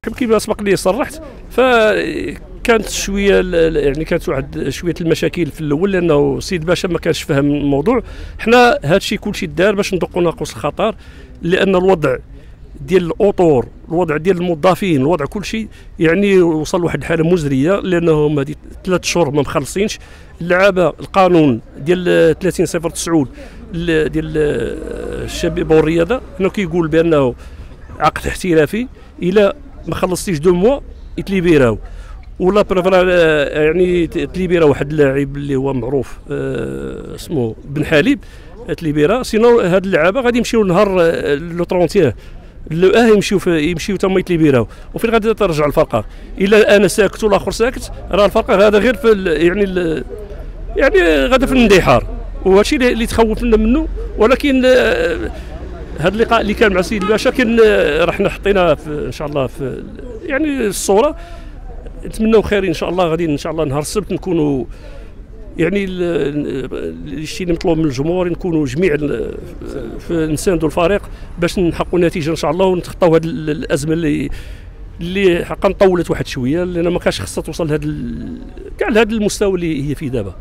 كما سبق لي صرحت، فكانت شويه يعني كانت واحد شويه المشاكل في الاول، لانه السيد باشا ما كانش فاهم الموضوع. حنا هذا الشيء كلشي دار باش ندقوا ناقوس الخطر، لان الوضع ديال الاطور، الوضع ديال الموظفين، الوضع كلشي يعني وصل لواحد الحاله مزريه، لانهم هذه 3 شهور ما مخلصينش. اللعابه القانون ديال 30/09 ديال الشباب والرياضه انه كيقول بانه عقد احترافي الا ما خلصتيش 2 موا يتليبيراو، ولا بريفرا يعني تليبيرا واحد اللاعب اللي هو معروف اسمه بن حليب تليبيرا، سينو هاد اللعابه غادي يمشيو نهار لو 31 يمشيو تما يتليبيراو، وفين غادي ترجع الفرقه؟ الا انا ساكت والاخر ساكت، راه الفرقه هذا غير في يعني غادا في الاندحار، وهذا الشيء اللي تخوفنا منه. ولكن هذا اللقاء اللي كان مع السيد الباشا كان راح حطينا ان شاء الله في يعني الصوره، نتمنوا خير ان شاء الله. غادي ان شاء الله نهار السبت نكونوا يعني الشيء اللي مطلوب من الجمهور نكونوا جميع نساندوا الفريق باش نحققوا نتيجه ان شاء الله، ونتخطاو هذه الازمه اللي حقا طولت واحد شويه، لان ما كانش خصها توصل لهذا كاع لهذا المستوى اللي هي فيه دابا.